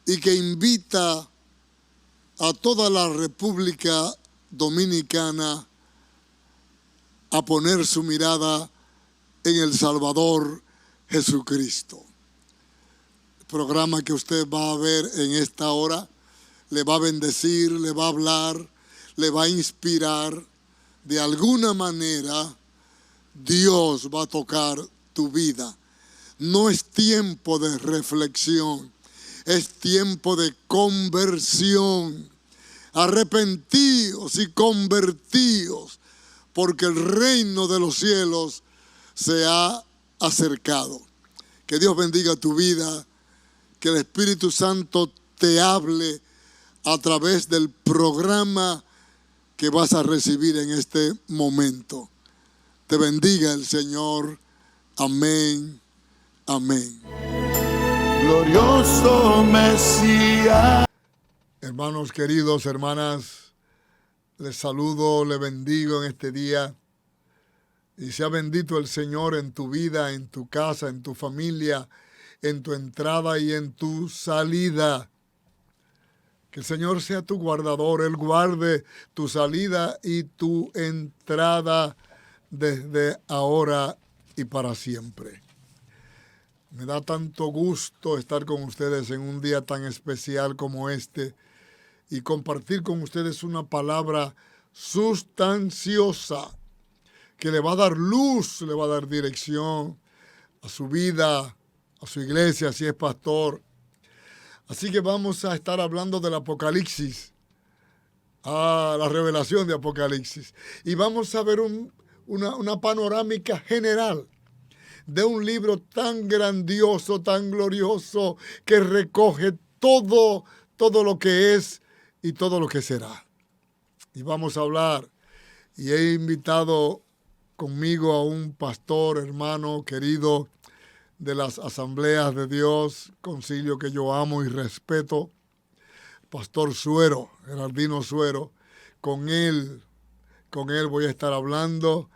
y que invita a toda la República Dominicana a poner su mirada en el Salvador Jesucristo. El programa que usted va a ver en esta hora le va a bendecir, le va a hablar, le va a inspirar. De alguna manera, Dios va a tocar tu vida. No es tiempo de reflexión, es tiempo de conversión. Arrepentíos y convertíos, porque el reino de los cielos se ha acercado. Que Dios bendiga tu vida, que el Espíritu Santo te hable a través del programa que vas a recibir en este momento. Te bendiga el Señor. Amén. Amén. Glorioso Mesías. Hermanos queridos, hermanas, les saludo, les bendigo en este día. Y sea bendito el Señor en tu vida, en tu casa, en tu familia, en tu entrada y en tu salida. Que el Señor sea tu guardador, Él guarde tu salida y tu entrada desde ahora y para siempre. Me da tanto gusto estar con ustedes en un día tan especial como este y compartir con ustedes una palabra sustanciosa que le va a dar luz, le va a dar dirección a su vida, a su iglesia, si es pastor. Así que vamos a estar hablando del Apocalipsis, la revelación de Apocalipsis. Y vamos a ver una panorámica general de un libro tan grandioso, tan glorioso, que recoge todo lo que es y todo lo que será. Y vamos a hablar, y he invitado conmigo a un pastor, hermano, querido, de las Asambleas de Dios, concilio que yo amo y respeto, Pastor Suero, Gerardino Suero. Con él voy a estar hablando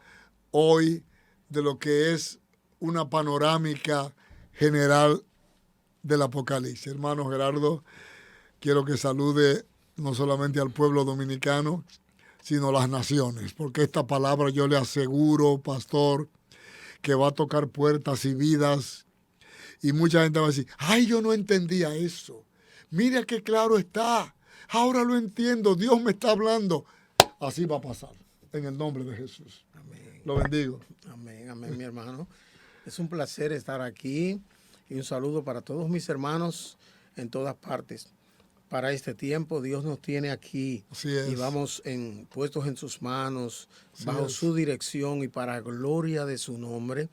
hoy de lo que es una panorámica general del Apocalipsis. Hermano Gerardo, quiero que salude no solamente al pueblo dominicano, sino a las naciones, porque esta palabra yo le aseguro, pastor, que va a tocar puertas y vidas, y mucha gente va a decir, ay, yo no entendía eso, mira qué claro está, ahora lo entiendo, Dios me está hablando. Así va a pasar, en el nombre de Jesús. Amén. Lo bendigo. Amén, amén, mi hermano. Es un placer estar aquí y un saludo para todos mis hermanos en todas partes. Para este tiempo Dios nos tiene aquí y vamos puestos en sus manos, bajo su dirección y para gloria de su nombre,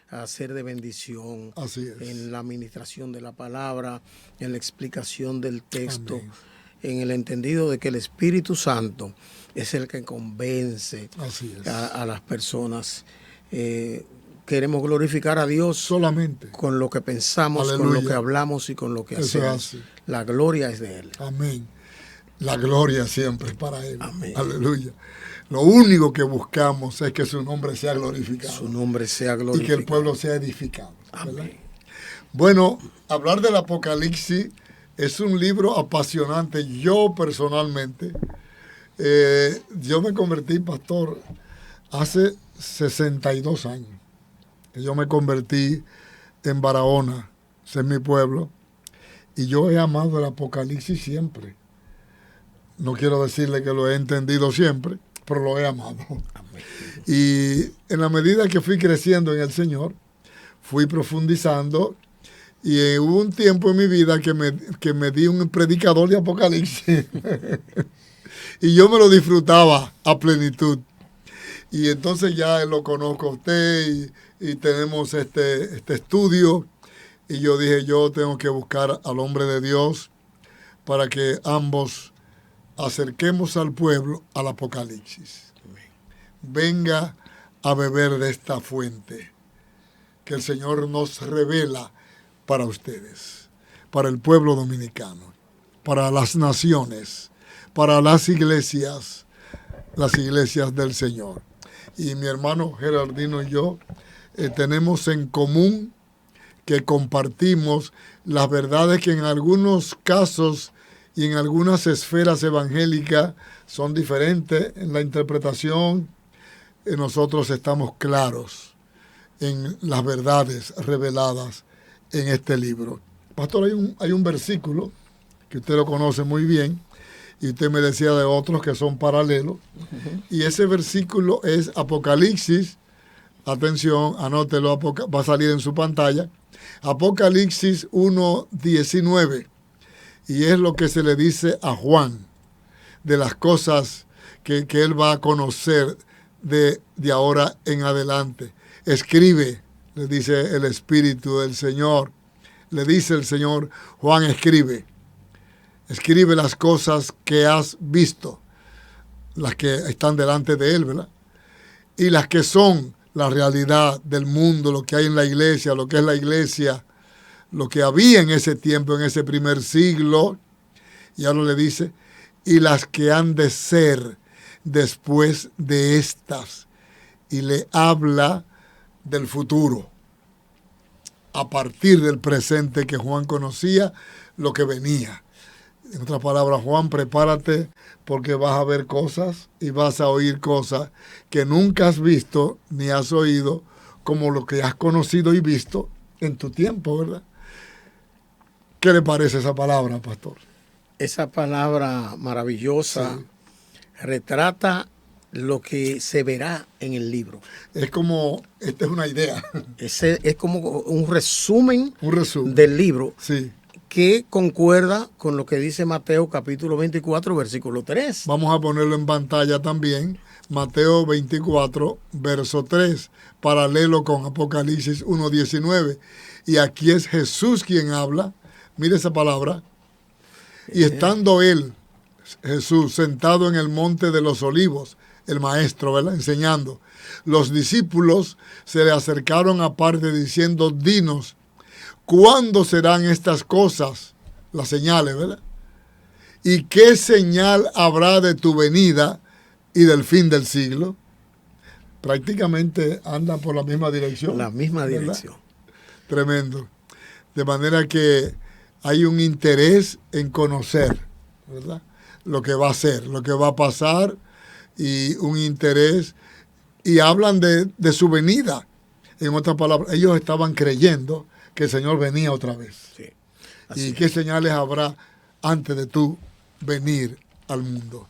a ser de bendición en la administración de la palabra, en la explicación del texto, amén, en el entendido de que el Espíritu Santo es el que convence a las personas. Queremos glorificar a Dios solamente con lo que pensamos, aleluya, con lo que hablamos y con lo que hacemos. La gloria es de Él. Amén. La gloria siempre es para Él. Amén. Aleluya. Lo único que buscamos es que su nombre sea glorificado. Su nombre sea glorificado. Y que el pueblo sea edificado. Amén. Bueno, hablar del Apocalipsis es un libro apasionante. Yo personalmente, yo me convertí pastor hace 62 años. Yo me convertí en Barahona, ese es mi pueblo, y yo he amado el Apocalipsis siempre. No quiero decirle que lo he entendido siempre, pero lo he amado. Amén. Y en la medida que fui creciendo en el Señor, fui profundizando, y hubo un tiempo en mi vida que me di un predicador de Apocalipsis, y yo me lo disfrutaba a plenitud. Y entonces ya lo conozco a usted y tenemos este estudio. Y yo dije, yo tengo que buscar al hombre de Dios para que ambos acerquemos al pueblo al Apocalipsis. Venga a beber de esta fuente que el Señor nos revela para ustedes, para el pueblo dominicano, para las naciones, para las iglesias del Señor. Y mi hermano Gerardino y yo tenemos en común que compartimos las verdades que en algunos casos y en algunas esferas evangélicas son diferentes en la interpretación. Nosotros estamos claros en las verdades reveladas en este libro. Pastor, hay un versículo que usted lo conoce muy bien y usted me decía de otros que son paralelos. Y ese versículo es Apocalipsis. Atención, anótelo, va a salir en su pantalla. Apocalipsis 1:19. Y es lo que se le dice a Juan de las cosas que él va a conocer de ahora en adelante. Escribe, le dice el Espíritu del Señor. Le dice el Señor, Juan, escribe. Escribe las cosas que has visto, las que están delante de él, ¿verdad? Y las que son la realidad del mundo, lo que hay en la iglesia, lo que es la iglesia, lo que había en ese tiempo, en ese primer siglo. Y ahora le dice, y las que han de ser después de estas. Y le habla del futuro, a partir del presente que Juan conocía, lo que venía. En otras palabras, Juan, prepárate porque vas a ver cosas y vas a oír cosas que nunca has visto ni has oído, como lo que has conocido y visto en tu tiempo, ¿verdad? ¿Qué le parece esa palabra, pastor? Esa palabra maravillosa retrata lo que se verá en el libro. Es como, esta es una idea. Es como un resumen del libro. Sí. Que concuerda con lo que dice Mateo capítulo 24, versículo 3. Vamos a ponerlo en pantalla también. Mateo 24, verso 3, paralelo con Apocalipsis 1:19. Y aquí es Jesús quien habla. Mire esa palabra. Y estando él, Jesús, sentado en el monte de los olivos, el maestro, ¿verdad?, enseñando, los discípulos se le acercaron aparte diciendo, dinos, ¿cuándo serán estas cosas? Las señales, ¿verdad? ¿Y qué señal habrá de tu venida y del fin del siglo? Prácticamente andan por la misma dirección. La misma ¿verdad? dirección. Tremendo. De manera que hay un interés en conocer, ¿verdad?, lo que va a ser, lo que va a pasar, y un interés, y hablan de su venida. En otras palabras, ellos estaban creyendo que el Señor venía otra vez. Sí, ¿Y qué señales habrá antes de tú venir al mundo?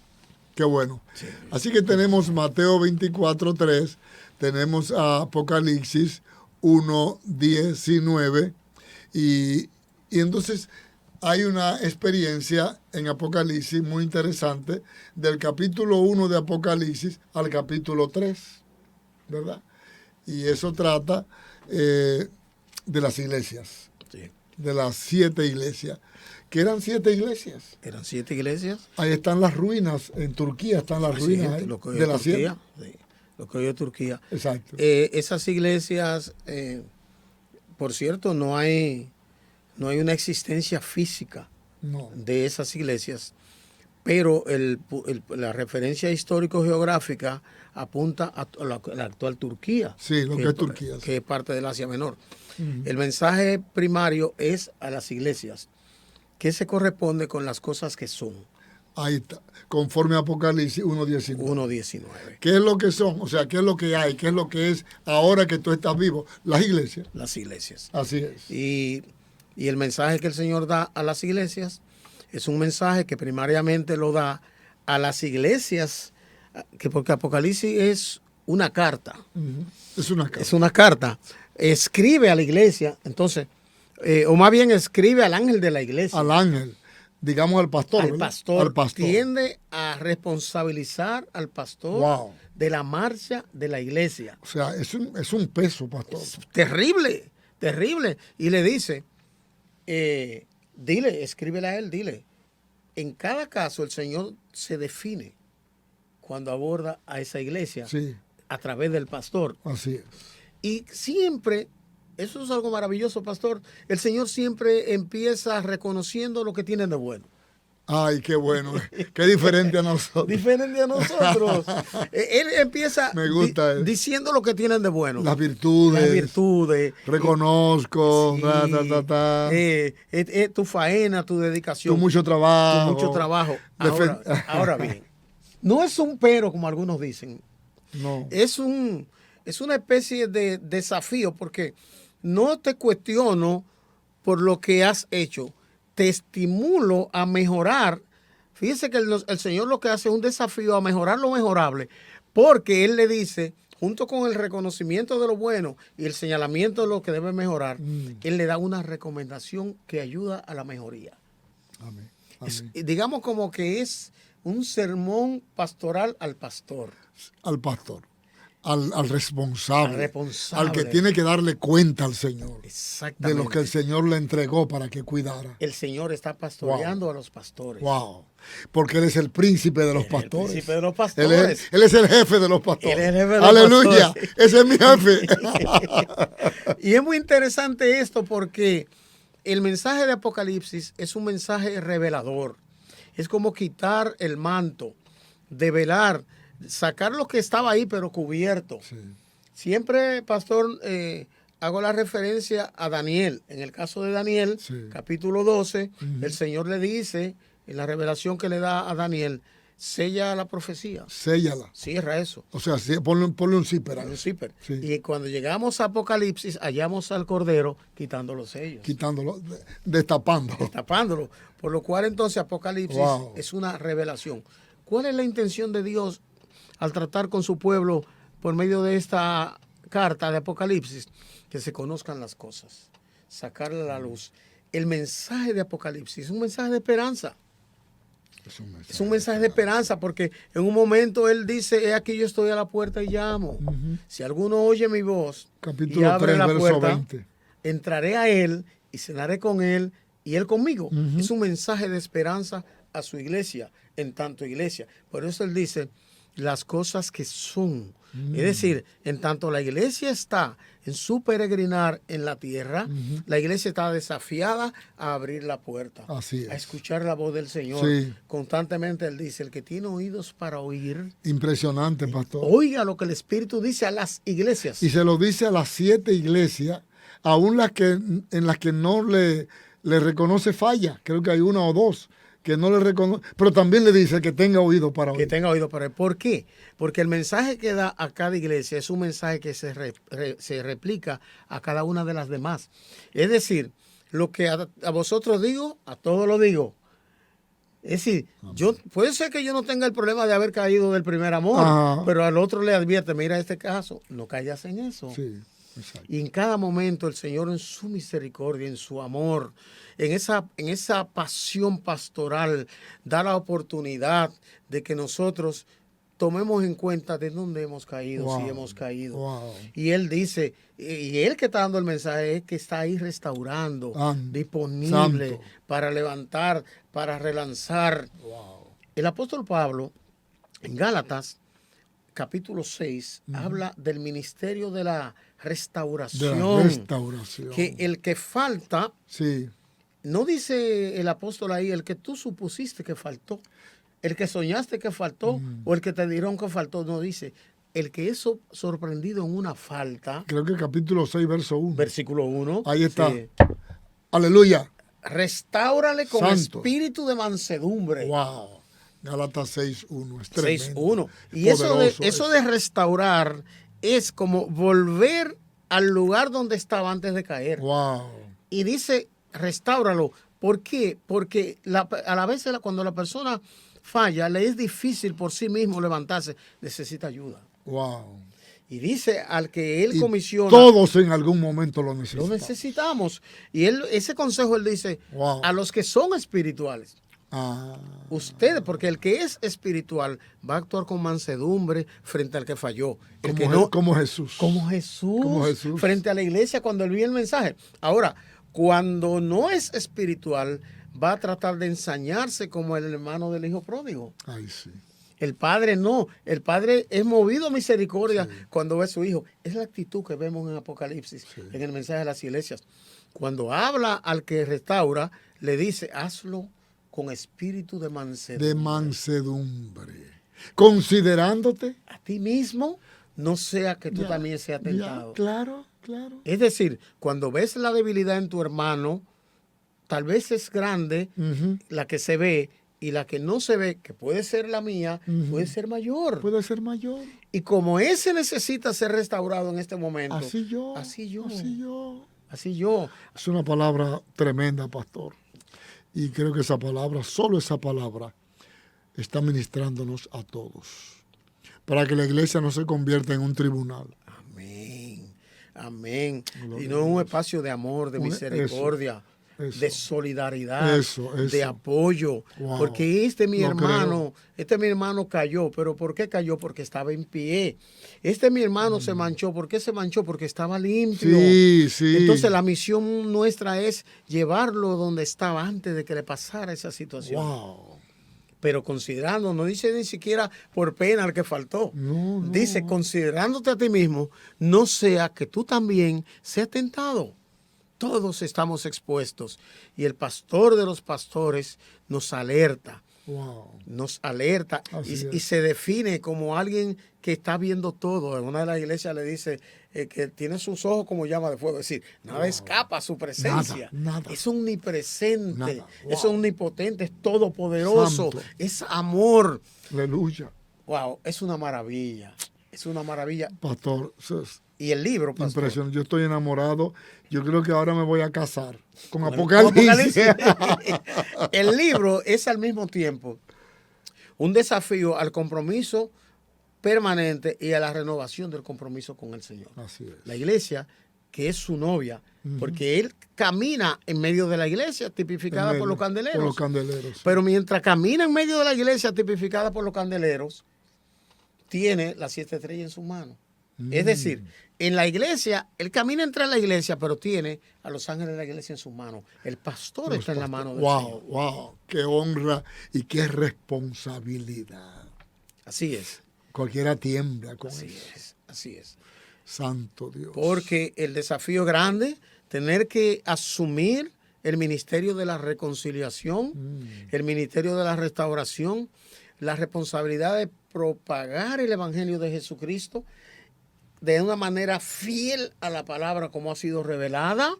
Qué bueno. Sí. Así que tenemos Mateo 24:3, tenemos a Apocalipsis 1:19, y entonces hay una experiencia en Apocalipsis muy interesante del capítulo 1 de Apocalipsis al capítulo 3, ¿verdad? Y eso trata de las iglesias, sí, de las 7 iglesias. ¿Qué eran 7 iglesias? Eran 7 iglesias. Ahí están las ruinas, en Turquía están las ruinas ahí, de las 7. Sí, lo que hoy es Turquía. Exacto. Esas iglesias, por cierto, no hay una existencia física de esas iglesias, pero la referencia histórico-geográfica apunta a la actual Turquía. Sí, lo que es Turquía. Que es parte del Asia Menor. El mensaje primario es a las iglesias, que se corresponde con las cosas que son. Ahí está, conforme a Apocalipsis 1:19. 1:19. ¿Qué es lo que son? O sea, ¿qué es lo que hay? ¿Qué es lo que es ahora que tú estás vivo? Las iglesias. Las iglesias. Así es. Y el mensaje que el Señor da a las iglesias es un mensaje que primariamente lo da a las iglesias, porque Apocalipsis es una carta. Es una carta. Es una carta. Escribe a la iglesia, entonces, o más bien escribe al ángel de la iglesia. Al ángel, digamos al pastor. Al pastor. Al pastor. Tiende a responsabilizar al pastor de la marcha de la iglesia. O sea, es un peso, pastor. Es terrible, terrible. Y le dice, dile, escríbele a él, dile. En cada caso el Señor se define cuando aborda a esa iglesia a través del pastor. Así es. Y siempre, eso es algo maravilloso, pastor, el Señor siempre empieza reconociendo lo que tienen de bueno. Ay, qué bueno. Qué diferente a nosotros. Diferente a nosotros. Él empieza Me gusta diciendo lo que tienen de bueno. Las virtudes. Las virtudes. Reconozco. Sí, tu faena, tu dedicación. Tu mucho trabajo. Tu mucho trabajo. Ahora bien, no es un pero como algunos dicen. No. Es una especie de desafío porque no te cuestiono por lo que has hecho. Te estimulo a mejorar. Fíjese que el Señor lo que hace es un desafío a mejorar lo mejorable, porque Él le dice, junto con el reconocimiento de lo bueno y el señalamiento de lo que debe mejorar, Él le da una recomendación que ayuda a la mejoría. Amén. Digamos como que es un sermón pastoral al pastor. Al pastor. Al responsable, al que al tiene que darle cuenta al Señor. Exactamente. De lo que el Señor le entregó para que cuidara. El Señor está pastoreando a los pastores. Wow. Porque Él es el príncipe de los pastores. El príncipe de los pastores. Él es el jefe de los pastores. Él es el jefe de los Aleluya. pastores. Ese es mi jefe. Y es muy interesante esto porque el mensaje de Apocalipsis es un mensaje revelador. Es como quitar el manto, develar, sacar lo que estaba ahí pero cubierto. Sí. Siempre, pastor, hago la referencia a Daniel. En el caso de Daniel, capítulo 12, el Señor le dice, en la revelación que le da a Daniel, sella la profecía. Séllala. Cierra eso. O sea, ponle un zipper. Un zipper. Sí. Y cuando llegamos a Apocalipsis, hallamos al Cordero quitando los sellos. Quitándolo, destapándolo. Destapándolo. Por lo cual entonces Apocalipsis es una revelación. ¿Cuál es la intención de Dios al tratar con su pueblo por medio de esta carta de Apocalipsis? Que se conozcan las cosas, sacarle a la luz. El mensaje de Apocalipsis es un mensaje de esperanza. Es un mensaje de esperanza porque en un momento Él dice, he aquí yo estoy a la puerta y llamo. Si alguno oye mi voz capítulo y abre 3, la verso puerta, 20. Entraré a Él y cenaré con Él y Él conmigo. Es un mensaje de esperanza a su iglesia, en tanto iglesia. Por eso Él dice, las cosas que son. Es decir, en tanto la iglesia está en su peregrinar en la tierra, la iglesia está desafiada a abrir la puerta, a escuchar la voz del Señor. Sí. Constantemente Él dice, el que tiene oídos para oír. Impresionante, pastor. Oiga lo que el Espíritu dice a las iglesias. Y se lo dice a las 7 iglesias, aún en las que no le reconoce falla. Creo que hay 1 o 2. Que no le reconoce, pero también le dice que tenga oído para oír. Que tenga oído para oír. ¿Por qué? Porque el mensaje que da a cada iglesia es un mensaje que se replica a cada una de las demás. Es decir, lo que a vosotros digo, a todos lo digo. Es decir, puede ser que yo no tenga el problema de haber caído del primer amor, pero al otro le advierte, mira este caso, no caigas en eso. Sí. Exacto. Y en cada momento el Señor en su misericordia, en su amor, en esa pasión pastoral, da la oportunidad de que nosotros tomemos en cuenta de dónde hemos caído, si hemos caído. Y Él dice, y Él que está dando el mensaje es que está ahí restaurando, disponible para levantar, para relanzar. El apóstol Pablo, en Gálatas, capítulo 6, habla del ministerio de la restauración. Que el que falta, no dice el apóstol ahí, el que tú supusiste que faltó, el que soñaste que faltó, o el que te dijeron que faltó, no dice. El que es sorprendido en una falta. Creo que capítulo 6, verso 1. Versículo 1. Ahí está. Sí. Aleluya. Restáurale con espíritu de mansedumbre. Wow. Gálatas 6:1, es tremendo. 6:1. Y eso de restaurar es como volver al lugar donde estaba antes de caer. Wow. Y dice, restáuralo. ¿Por qué? Porque a la vez cuando la persona falla, le es difícil por sí mismo levantarse, necesita ayuda. Wow. Y dice al que Él comisiona. Todos en algún momento lo necesitamos. Lo necesitamos. Y ese consejo Él dice, a los que son espirituales. Ustedes, porque el que es espiritual va a actuar con mansedumbre frente al que falló. Como Jesús. Como Jesús. Frente a la iglesia cuando él vio el mensaje. Ahora, cuando no es espiritual, va a tratar de ensañarse como el hermano del hijo pródigo. Ay, sí. El padre no. El padre es movido a misericordia cuando ve a su hijo. Es la actitud que vemos en Apocalipsis, en el mensaje de las iglesias. Cuando habla al que restaura, le dice, hazlo con espíritu de mansedumbre. De mansedumbre. Considerándote A ti mismo, no sea que tú también seas tentado. Claro, claro. Es decir, cuando ves la debilidad en tu hermano, tal vez es grande la que se ve, y la que no se ve, que puede ser la mía, puede ser mayor. Puede ser mayor. Y como ese necesita ser restaurado en este momento. Así yo. Así yo. Así yo. Así yo. Es una palabra tremenda, pastor. Y creo que esa palabra, solo esa palabra, está ministrándonos a todos. Para que la iglesia no se convierta en un tribunal. Amén. Amén. Gloria Y no un espacio de amor, de misericordia. Eso. De solidaridad, Eso. de apoyo, Wow. porque mi hermano cayó, pero ¿por qué cayó? Porque estaba en pie. Mi hermano se manchó, ¿por qué se manchó? Porque estaba limpio. Sí, sí. Entonces la misión nuestra es llevarlo donde estaba antes de que le pasara esa situación. Wow. Pero considerando, no dice ni siquiera por pena al que faltó. No. Dice, considerándote a ti mismo, no sea que tú también seas tentado. Todos estamos expuestos y el pastor de los pastores nos alerta. Wow. Nos alerta y se define como alguien que está viendo todo. En una de las iglesias le dice que tiene sus ojos como llama de fuego. Es decir, nada escapa a su presencia. Nada. Es omnipresente, Nada. Wow. es omnipotente, es todopoderoso, Santo. es amor. Aleluya. Wow, es una maravilla. Es una maravilla. Pastor, Y el libro, pastor. impresionante. Yo estoy enamorado. Yo creo que ahora me voy a casar con Bueno, Apocalipsis. El libro es al mismo tiempo un desafío al compromiso permanente y a la renovación del compromiso con el Señor. Así es. La iglesia, que es su novia, porque él camina en medio de la iglesia tipificada por los candeleros. Por los candeleros. Sí. Pero mientras camina en medio de la iglesia tipificada por los candeleros, tiene las 7 estrellas en sus manos. Es decir, en la iglesia, él camina entre la iglesia, pero tiene a los ángeles de la iglesia en sus manos. El pastor está en la mano del Señor. Wow, qué honra y qué responsabilidad. Así es. Cualquiera tiembla con Así eso. es. Así es. Santo Dios. Porque el desafío grande, tener que asumir el ministerio de la reconciliación, el ministerio de la restauración, la responsabilidad de propagar el evangelio de Jesucristo de una manera fiel a la palabra como ha sido revelada.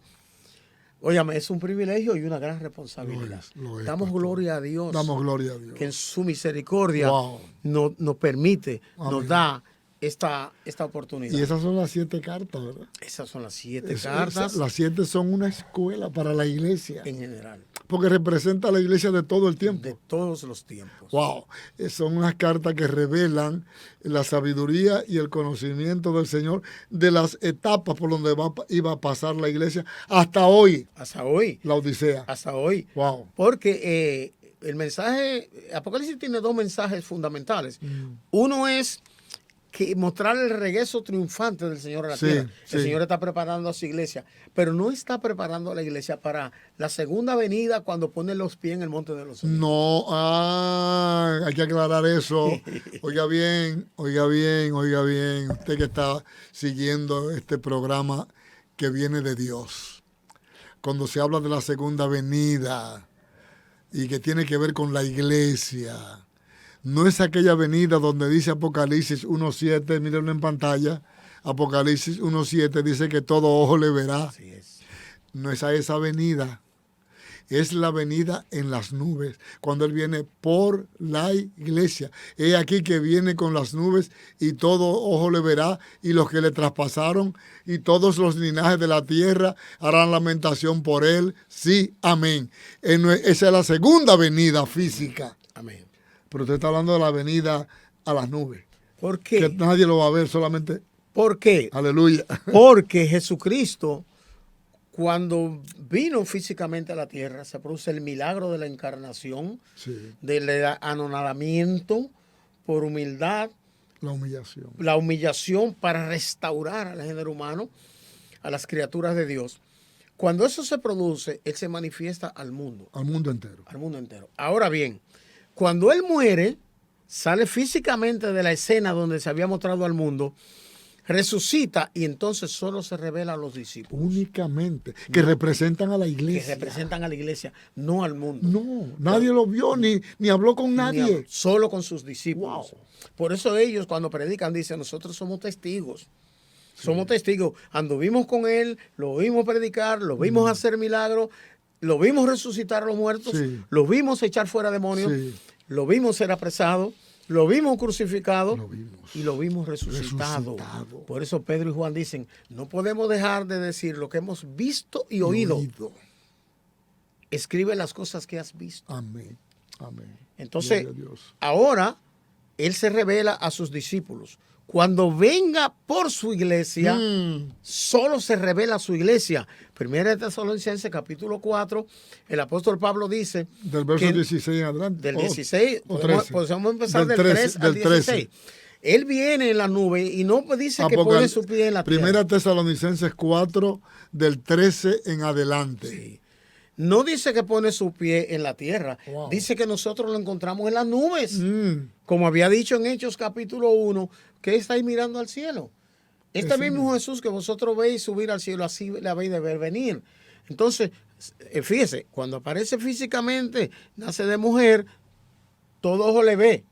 Óyame, es un privilegio y una gran responsabilidad. Lo es, Damos pastor. gloria a Dios. Damos gloria a Dios. Que en su misericordia Wow. nos permite, Amén. nos da esta oportunidad. Y esas son las 7 cartas, ¿verdad? Esas son las 7 cartas Las 7 son una escuela para la iglesia. en general, Porque representa a la iglesia de todo el tiempo. de todos los tiempos. Wow, son unas cartas que revelan la sabiduría y el conocimiento del Señor de las etapas por donde iba a pasar la iglesia hasta hoy, Hasta hoy. la Odisea. Hasta hoy. Wow. Porque el mensaje, Apocalipsis tiene 2 mensajes fundamentales. Uno es que mostrar el regreso triunfante del Señor a la tierra. El Señor está preparando a su iglesia, pero no está preparando a la iglesia para la segunda venida cuando pone los pies en el monte de los olivos. No, hay que aclarar eso. Oiga bien. Usted que está siguiendo este programa que viene de Dios. Cuando se habla de la segunda venida y que tiene que ver con la iglesia, no es aquella venida donde dice Apocalipsis 1.7, mírenlo en pantalla. Apocalipsis 1.7 dice que todo ojo le verá. Así es. No es a esa venida. Es la venida en las nubes, cuando Él viene por la iglesia. He aquí que viene con las nubes y todo ojo le verá, y los que le traspasaron y todos los linajes de la tierra harán lamentación por Él. Sí, amén. Esa es la segunda venida física. Amén. Pero usted está hablando de la venida a las nubes. ¿Por qué? Que nadie lo va a ver, solamente. ¿Por qué? Aleluya. Porque Jesucristo, cuando vino físicamente a la tierra, se produce el milagro de la encarnación, Sí, del anonadamiento por humildad, la humillación para restaurar al género humano, a las criaturas de Dios. Cuando eso se produce, Él se manifiesta al mundo. Al mundo entero. Al mundo entero. Ahora bien, cuando Él muere, sale físicamente de la escena donde se había mostrado al mundo, resucita y entonces solo se revela a los discípulos. Únicamente. Que representan a la iglesia. Que representan a la iglesia, no al mundo. No, nadie lo vio ni habló con nadie. Solo con sus discípulos. Wow. Por eso ellos cuando predican dicen, nosotros somos testigos. Sí. Somos testigos. Anduvimos con él, lo vimos predicar, lo vimos hacer milagros, lo vimos resucitar a los muertos, lo vimos echar fuera demonios, lo vimos ser apresado, lo vimos crucificado y lo vimos resucitado. Por eso Pedro y Juan dicen, no podemos dejar de decir lo que hemos visto y oído. Escribe las cosas que has visto. Amén. Amén. Entonces, ahora él se revela a sus discípulos. Cuando venga por su iglesia, solo se revela a su iglesia. Primera de Tesalonicenses, capítulo 4, el apóstol Pablo dice... Del verso 16 en adelante. Del 16, podemos empezar del 13 al 16. 13. Él viene en la nube y no dice que pone su pie en la tierra. Primera Tesalonicenses 4, del 13 en adelante. Sí. No dice que pone su pie en la tierra. Wow. Dice que nosotros lo encontramos en las nubes. Como había dicho en Hechos capítulo 1, que estáis mirando al cielo. Este mismo Jesús que vosotros veis subir al cielo, así le habéis de ver venir. Entonces, fíjese, cuando aparece físicamente, nace de mujer, todo ojo le ve.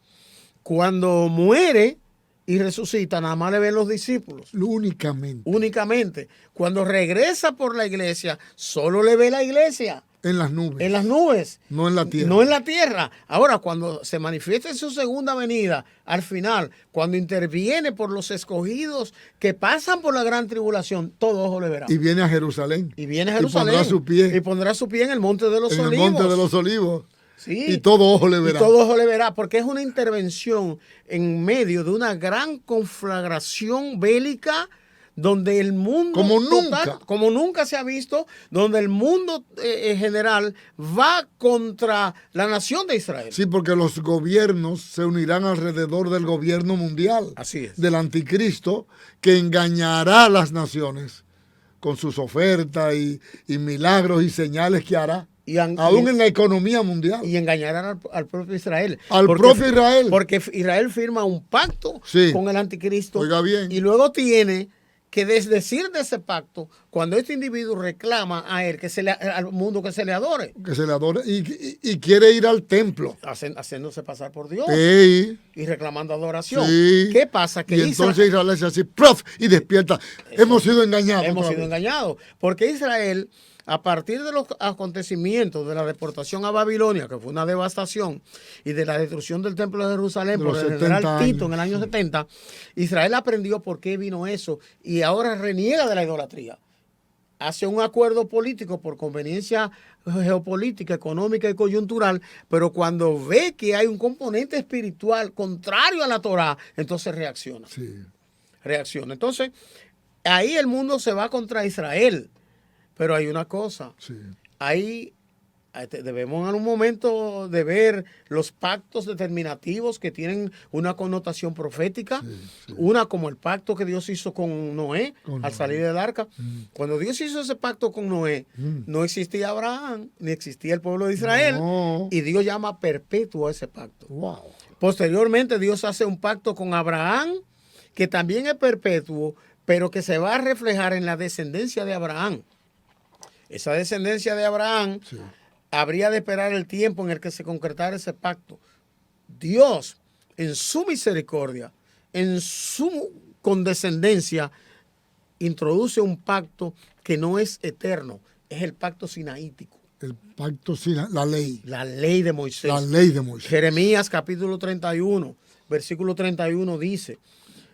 Cuando muere y resucita, nada más le ven los discípulos. Únicamente. Cuando regresa por la iglesia, solo le ve la iglesia. En las nubes. En las nubes. No en la tierra. No en la tierra. Ahora, cuando se manifiesta en su segunda venida, al final, cuando interviene por los escogidos que pasan por la gran tribulación, todo ojo le verá. Y viene a Jerusalén. Y pondrá su pie. Y pondrá su pie en el monte de los olivos. En el monte de los olivos. Sí. Y todo ojo le verá. Y todo ojo le verá, porque es una intervención en medio de una gran conflagración bélica donde el mundo como nunca se ha visto, donde el mundo en general va contra la nación de Israel. Sí, porque los gobiernos se unirán alrededor del gobierno mundial. Así es. Del anticristo, que engañará a las naciones con sus ofertas y milagros y señales que hará. Aún en la economía mundial. Y engañarán al propio Israel. Propio Israel. Porque Israel firma un pacto con el anticristo. Oiga bien. Y luego tiene que desdecir de ese pacto cuando este individuo reclama a él, al mundo que se le adore. Que se le adore y quiere ir al templo. Haciéndose pasar por Dios. Sí. Y reclamando adoración. Sí. ¿Qué pasa? Que entonces Israel dice así, ¡prof! Y despierta. Hemos sido engañados. Hemos sido engañados. Porque Israel, a partir de los acontecimientos de la deportación a Babilonia, que fue una devastación, y de la destrucción del templo de Jerusalén por el general Tito en el año 70, Israel aprendió por qué vino eso y ahora reniega de la idolatría. Hace un acuerdo político por conveniencia geopolítica, económica y coyuntural, pero cuando ve que hay un componente espiritual contrario a la Torá, entonces reacciona. Sí. Reacciona. Entonces, ahí el mundo se va contra Israel. Pero hay una cosa, ahí debemos en un momento de ver los pactos determinativos que tienen una connotación profética, una como el pacto que Dios hizo con Noé al salir del arca. Cuando Dios hizo ese pacto con Noé, no existía Abraham, ni existía el pueblo de Israel, y Dios llama perpetuo a ese pacto. Wow. Posteriormente Dios hace un pacto con Abraham, que también es perpetuo, pero que se va a reflejar en la descendencia de Abraham. Esa descendencia de Abraham habría de esperar el tiempo en el que se concretara ese pacto. Dios, en su misericordia, en su condescendencia, introduce un pacto que no es eterno, es el pacto sinaítico. El pacto, la ley. La ley de Moisés. La ley de Moisés. Jeremías capítulo 31, versículo 31 dice,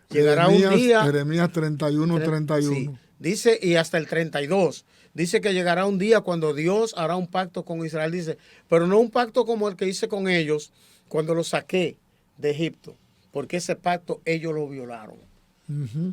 llegará un día... Jeremías 31. Sí, dice, y hasta el 32. Dice que llegará un día cuando Dios hará un pacto con Israel. Dice, pero no un pacto como el que hice con ellos cuando los saqué de Egipto, porque ese pacto ellos lo violaron.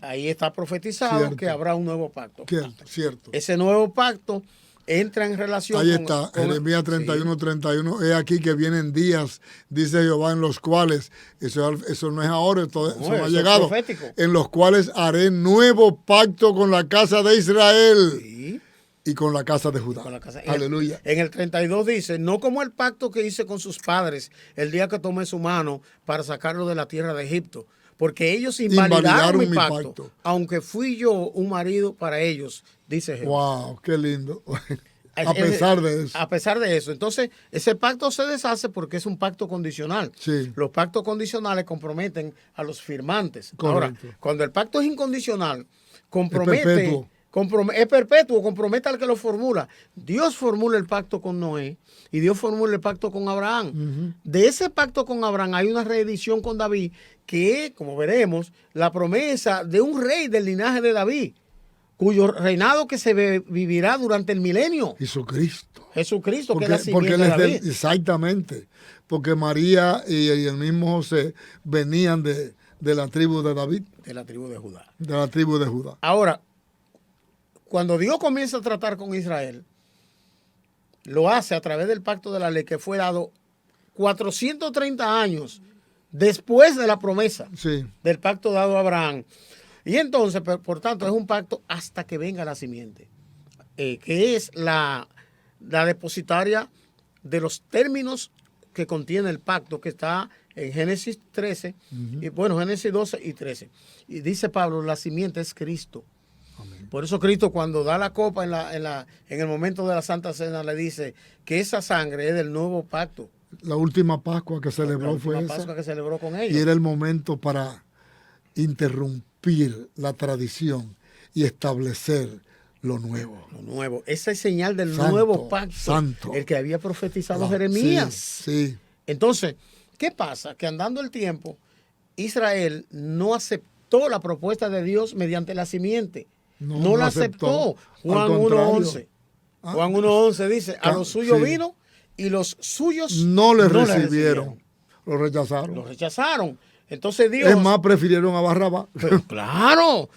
Ahí está profetizado que habrá un nuevo pacto. Cierto. Ese nuevo pacto entra en relación Ahí está, Jeremías 31, 31. He aquí que vienen días, dice Jehová, en los cuales, eso no es ahora, eso no ha llegado, en los cuales haré nuevo pacto con la casa de Israel. Sí. Y con la casa de Judá. Aleluya. En el 32 dice, no como el pacto que hice con sus padres el día que tomé su mano para sacarlo de la tierra de Egipto, porque ellos invalidaron mi pacto, aunque fui yo un marido para ellos, dice Jehová. Wow, qué lindo. A pesar de eso. A pesar de eso. Entonces, ese pacto se deshace porque es un pacto condicional. Sí. Los pactos condicionales comprometen a los firmantes. Correcto. Ahora, cuando el pacto es incondicional, compromete... Es perpetuo. Compromete al que lo formula. Dios formula el pacto con Noé y Dios formula el pacto con Abraham. De ese pacto con Abraham hay una reedición con David que es, como veremos, la promesa de un rey del linaje de David, cuyo reinado que se vivirá durante el milenio. Jesucristo, que es la simiente de David. Exactamente, porque María y el mismo José venían de la tribu de David. De la tribu de Judá. De la tribu de Judá. Ahora, cuando Dios comienza a tratar con Israel, lo hace a través del pacto de la ley que fue dado 430 años después de la promesa del pacto dado a Abraham. Y entonces, por tanto, es un pacto hasta que venga la simiente, que es la depositaria de los términos que contiene el pacto, que está en Génesis 13, y bueno, Génesis 12 y 13. Y dice Pablo, la simiente es Cristo. Amén. Por eso Cristo, cuando da la copa en el momento de la Santa Cena, le dice que esa sangre es del nuevo pacto. La última Pascua que celebró fue esa. La última Pascua que celebró con ellos. Y era el momento para interrumpir la tradición y establecer lo nuevo. Lo nuevo. Esa es señal del nuevo pacto. Santo. El que había profetizado Jeremías. Sí. Entonces, ¿qué pasa? Que andando el tiempo, Israel no aceptó la propuesta de Dios mediante la simiente. No la aceptó. Juan 1.11. Juan 1.11 dice, a los suyos vino y los suyos no le recibieron. Lo rechazaron. Lo rechazaron. Entonces Dios... Es más, prefirieron a Barrabás. Claro.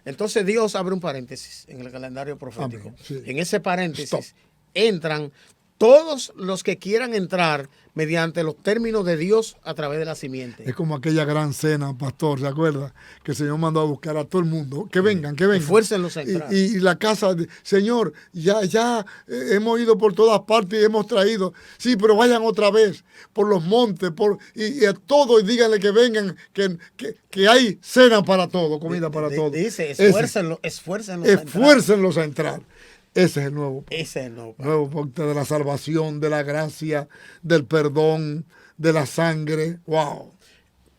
Entonces Dios abre un paréntesis en el calendario profético. Sí. En ese paréntesis entran todos los que quieran entrar mediante los términos de Dios a través de la simiente. Es como aquella gran cena, pastor, ¿se acuerda? Que el Señor mandó a buscar a todo el mundo. Que vengan. Esfuércenlos a entrar. Y la casa, Señor, ya hemos ido por todas partes y hemos traído. Sí, pero vayan otra vez por los montes y a todos y díganle que vengan, que hay cena para todo, comida para todos. Dice, esfuércenlos a entrar. Ese es el nuevo pacto. Ese es el nuevo pacto. Nuevo pacto de la salvación, de la gracia, del perdón, de la sangre. ¡Wow!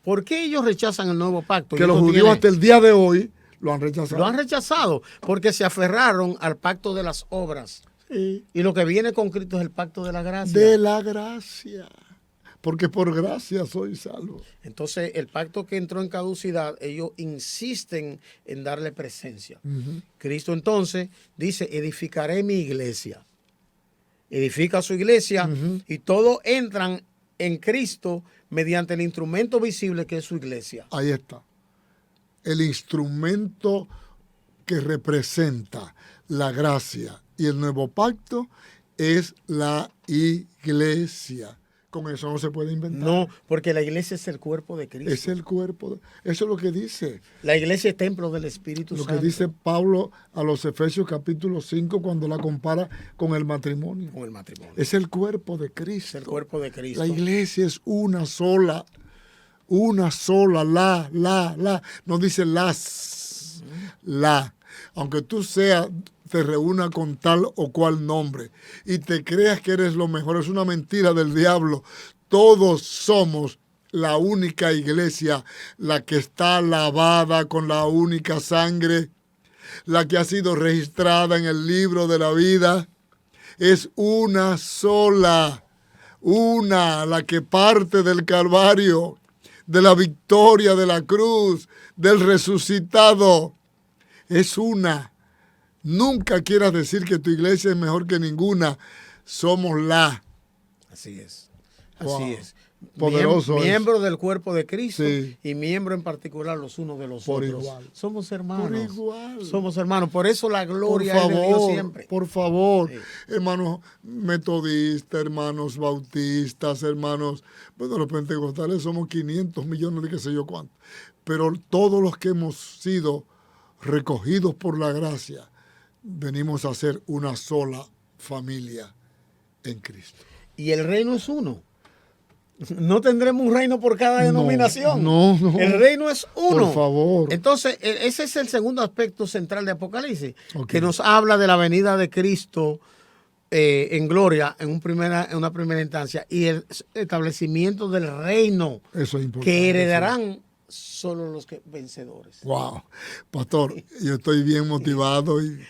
¿Por qué ellos rechazan el nuevo pacto? Que los judíos hasta el día de hoy lo han rechazado. Lo han rechazado porque se aferraron al pacto de las obras. Sí. Y lo que viene con Cristo es el pacto de la gracia. De la gracia. Porque por gracia soy salvo. Entonces, el pacto que entró en caducidad, ellos insisten en darle presencia. Cristo entonces dice, edificaré mi iglesia. Edifica su iglesia y todos entran en Cristo mediante el instrumento visible que es su iglesia. Ahí está. El instrumento que representa la gracia y el nuevo pacto es la iglesia. Con eso no se puede inventar. No, porque la iglesia es el cuerpo de Cristo. Es el cuerpo. Eso es lo que dice. La iglesia es templo del Espíritu Santo. Lo que dice Pablo a los Efesios capítulo 5 cuando la compara con el matrimonio. Con el matrimonio. Es el cuerpo de Cristo. Es el cuerpo de Cristo. La iglesia es una sola. Una sola. La. No dice las. La. Aunque tú te reúna con tal o cual nombre y te creas que eres lo mejor, es una mentira del diablo. Todos somos la única iglesia, la que está lavada con la única sangre, la que ha sido registrada en el libro de la vida. Es una sola, la que parte del Calvario, de la victoria de la cruz, del resucitado. Es una. Nunca quieras decir que tu iglesia es mejor que ninguna. Somos la. Así es. Wow. Así es. Poderoso. Miembro del cuerpo de Cristo, sí. Y miembro en particular los unos de los por otros. Igual. Somos hermanos. Por igual. Somos hermanos. Por eso la gloria es de Dios siempre. Por favor. Sí. Hermanos metodistas, hermanos bautistas, hermanos, bueno, los pentecostales somos 500 millones de qué sé yo cuánto. Pero todos los que hemos sido recogidos por la gracia, venimos a ser una sola familia en Cristo. Y el reino es uno. No tendremos un reino por cada denominación. No. El reino es uno. Por favor. Entonces, ese es el segundo aspecto central de Apocalipsis, que nos habla de la venida de Cristo en gloria en una primera instancia y el establecimiento del reino. Eso es importante, que heredarán solo los vencedores. Wow. Pastor, yo estoy bien motivado y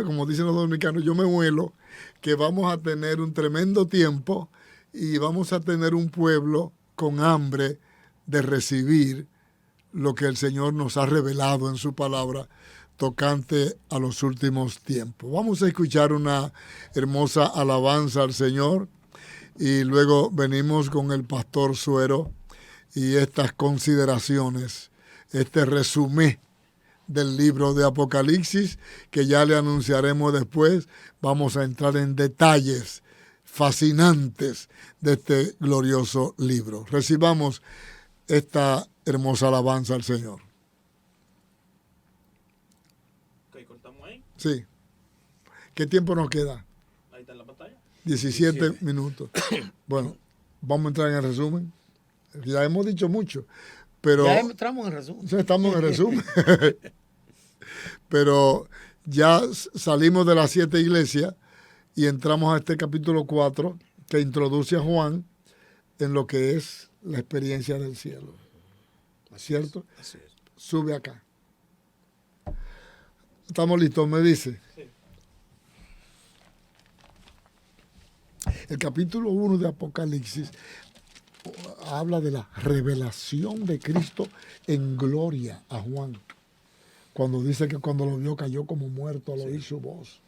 como dicen los dominicanos, yo me huelo que vamos a tener un tremendo tiempo y vamos a tener un pueblo con hambre de recibir lo que el Señor nos ha revelado en su palabra tocante a los últimos tiempos. Vamos a escuchar una hermosa alabanza al Señor y luego venimos con el pastor Suero y estas consideraciones, este resumen del libro de Apocalipsis que ya le anunciaremos después. Vamos a entrar en detalles fascinantes de este glorioso libro. Recibamos esta hermosa alabanza al Señor. Ok, cortamos ahí. Sí. ¿Qué tiempo nos queda? Ahí está en la pantalla. 17 minutos. Bueno, vamos a entrar en el resumen. Ya hemos dicho mucho, pero... Ya entramos en resumen. Estamos en el resumen. Pero ya salimos de las 7 iglesias y entramos a este capítulo 4 que introduce a Juan en lo que es la experiencia del cielo. ¿Cierto? Así es. Sube acá. ¿Estamos listos? Me dice. Sí. El capítulo 1 de Apocalipsis habla de la revelación de Cristo en gloria a Juan. Cuando dice que cuando lo vio cayó como muerto al oír su voz.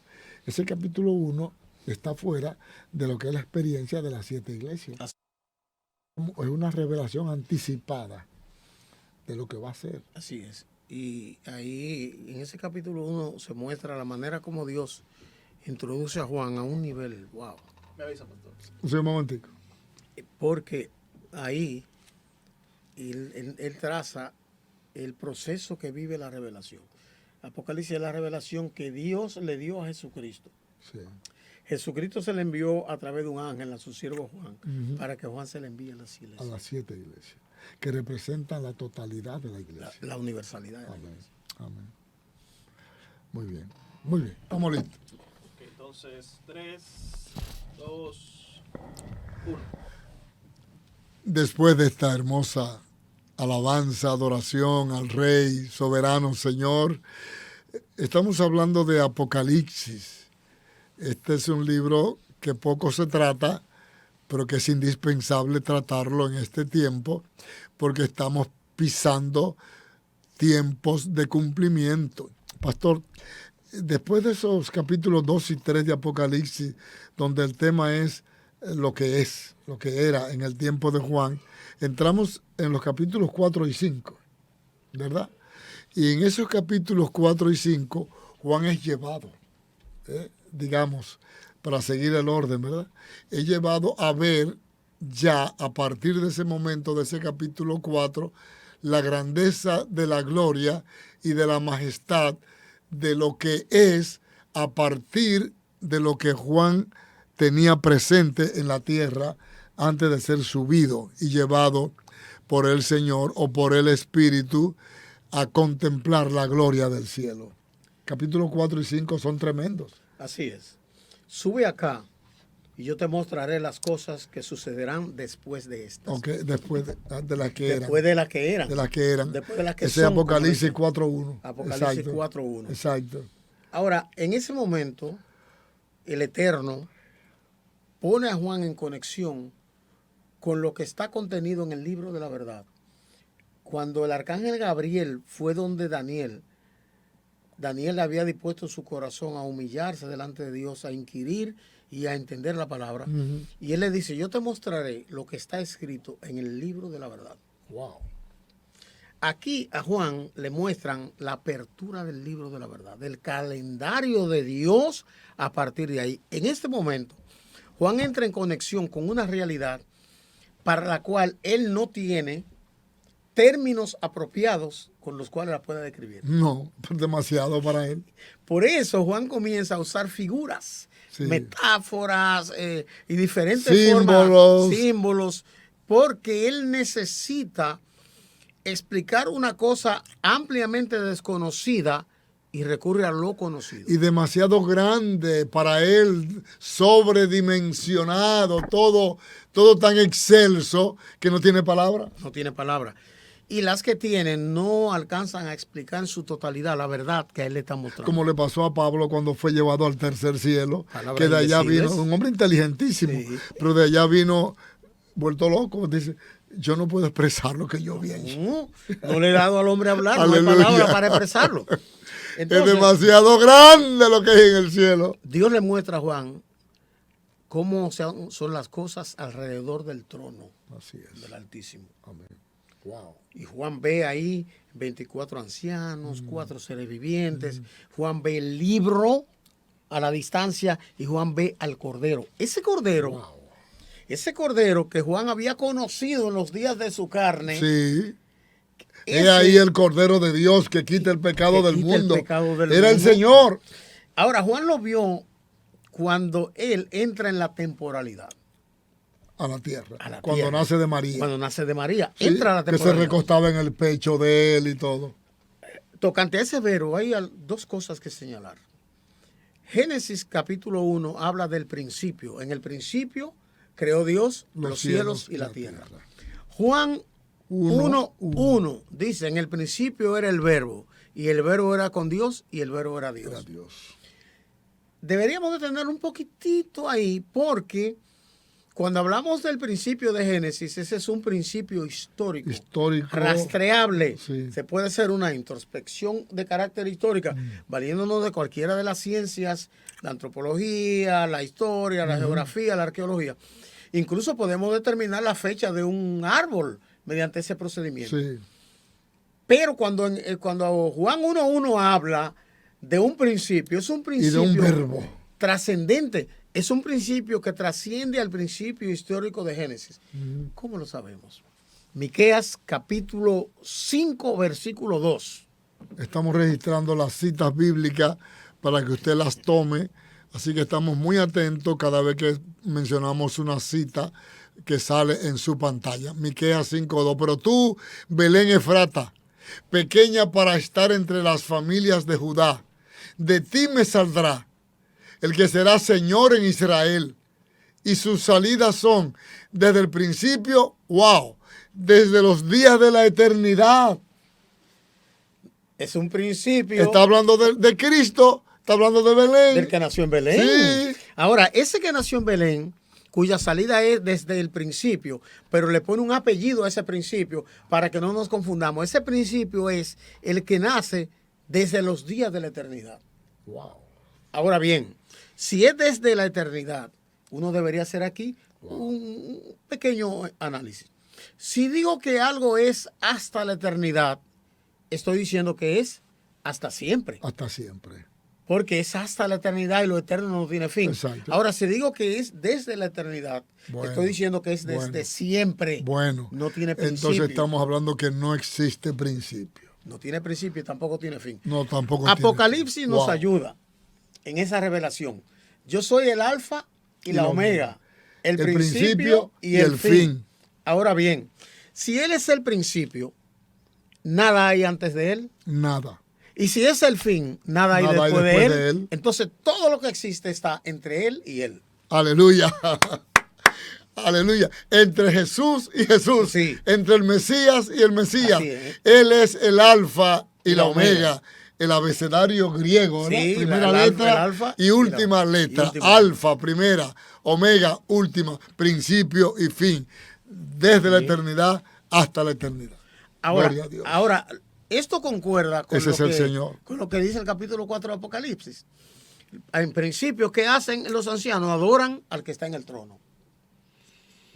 Ese capítulo 1 está fuera de lo que es la experiencia de las 7 iglesias. Es una revelación anticipada de lo que va a ser. Así es. Y ahí, en ese capítulo 1, se muestra la manera como Dios introduce a Juan a un nivel, wow. Me avisa, pastor. Un momentico. Porque ahí él traza el proceso que vive la revelación. Apocalipsis es la revelación que Dios le dio a Jesucristo. Sí. Jesucristo se le envió a través de un ángel a su siervo Juan, para que Juan se le envíe a las iglesias. A las 7 iglesias, que representan la totalidad de la iglesia. La universalidad de la Amén. iglesia. Amén. Muy bien. Muy bien. Estamos listos. Ok, entonces, 3, 2, 1. Después de esta hermosa alabanza, adoración al Rey, soberano Señor, estamos hablando de Apocalipsis. Este es un libro que poco se trata, pero que es indispensable tratarlo en este tiempo, porque estamos pisando tiempos de cumplimiento. Pastor, después de esos capítulos 2 y 3 de Apocalipsis, donde el tema es lo que es, lo que era en el tiempo de Juan, entramos en los capítulos 4 y 5, ¿verdad? Y en esos capítulos 4 y 5, Juan es llevado, digamos, para seguir el orden, ¿verdad? Es llevado a ver ya a partir de ese momento, de ese capítulo 4, la grandeza de la gloria y de la majestad de lo que es a partir de lo que Juan tenía presente en la tierra antes de ser subido y llevado por el Señor o por el Espíritu a contemplar la gloria del cielo. Capítulos 4 y 5 son tremendos. Así es. Sube acá y yo te mostraré las cosas que sucederán después de estas. Ok, después de las que eran. Después de las que eran. De las que eran. Después de las que ese son. Apocalipsis 4.1. Apocalipsis 4.1. Exacto. Ahora, en ese momento, el Eterno pone a Juan en conexión con lo que está contenido en el libro de la verdad. Cuando el arcángel Gabriel fue donde Daniel había dispuesto su corazón a humillarse delante de Dios, a inquirir y a entender la palabra. Uh-huh. Y él le dice, yo te mostraré lo que está escrito en el libro de la verdad. Wow. Aquí a Juan le muestran la apertura del libro de la verdad, del calendario de Dios a partir de ahí. En este momento, Juan entra en conexión con una realidad para la cual él no tiene términos apropiados con los cuales la pueda describir. No, demasiado para él. Por eso Juan comienza a usar figuras metáforas y diferentes símbolos, porque él necesita explicar una cosa ampliamente desconocida y recurre a lo conocido. Y demasiado grande para él, sobredimensionado, todo tan excelso que no tiene palabra. No tiene palabra. Y las que tienen no alcanzan a explicar en su totalidad la verdad que a él le está mostrando. Como le pasó a Pablo cuando fue llevado al tercer cielo, que de allá vino, un hombre inteligentísimo, pero de allá vino vuelto loco. Dice, yo no puedo expresar lo que yo vi allí. No le he dado al hombre a hablar, no hay palabra para expresarlo. Entonces, es demasiado grande lo que hay en el cielo. Dios le muestra a Juan cómo son las cosas alrededor del trono. Así es. Del Altísimo. Amén. Wow. Y Juan ve ahí 24 ancianos, 4 seres vivientes. Juan ve el libro a la distancia y Juan ve al Cordero. Ese Cordero que Juan había conocido en los días de su carne. Sí. Es ahí el Cordero de Dios que quita el pecado del mundo. Era el Señor. Ahora, Juan lo vio cuando él entra en la temporalidad. A la tierra. Cuando nace de María. Cuando nace de María. Sí, entra a la temporalidad. Que se recostaba en el pecho de él y todo. Tocante a ese verbo, hay dos cosas que señalar. Génesis capítulo 1 habla del principio. En el principio creó Dios los cielos y la tierra. Juan 1:1 dice, en el principio era el verbo, y el verbo era con Dios, y el verbo era Dios. Deberíamos de tener un poquitito ahí, porque cuando hablamos del principio de Génesis, ese es un principio histórico rastreable. Sí. Se puede hacer una introspección de carácter histórica, valiéndonos de cualquiera de las ciencias, la antropología, la historia, la geografía, la arqueología. Incluso podemos determinar la fecha de un árbol mediante ese procedimiento. Sí. Pero cuando Juan 1:1 habla de un principio, es un principio y de un verbo trascendente. Es un principio que trasciende al principio histórico de Génesis. ¿Cómo lo sabemos? Miqueas capítulo 5, versículo 2. Estamos registrando las citas bíblicas para que usted las tome. Así que estamos muy atentos cada vez que mencionamos una cita que sale en su pantalla. Miqueas 5:2. Pero tú, Belén Efrata, pequeña para estar entre las familias de Judá, de ti me saldrá el que será Señor en Israel. Y sus salidas son desde el principio, desde los días de la eternidad. Es un principio. Está hablando de Cristo, está hablando de Belén. Del que nació en Belén. Sí. Ahora, ese que nació en Belén, cuya salida es desde el principio, pero le pone un apellido a ese principio para que no nos confundamos. Ese principio es el que nace desde los días de la eternidad. Ahora bien, si es desde la eternidad, uno debería hacer aquí un pequeño análisis. Si digo que algo es hasta la eternidad, estoy diciendo que es hasta siempre. Hasta siempre. Porque es hasta la eternidad y lo eterno no tiene fin. Exacto. Ahora, si digo que es desde la eternidad, estoy diciendo que es desde siempre. No tiene principio. Entonces estamos hablando que no existe principio. No tiene principio y tampoco tiene fin. No, tampoco Apocalipsis tiene fin. nos ayuda en esa revelación. Yo soy el alfa y la omega. El principio y el fin. Ahora bien, si él es el principio, nada hay antes de él. Nada. Y si es el fin, nada hay después de él. Entonces todo lo que existe está entre él y él. Aleluya. Aleluya. Entre Jesús y Jesús. Sí. Entre el Mesías y el Mesías. Él es el alfa y la omega. El abecedario griego, ¿no? Sí, primera letra y última letra. Alfa, primera, omega, última, principio y fin. Desde la eternidad hasta la eternidad. Ahora, esto concuerda con con lo que dice el capítulo 4 de Apocalipsis. En principio, ¿qué hacen los ancianos? Adoran al que está en el trono.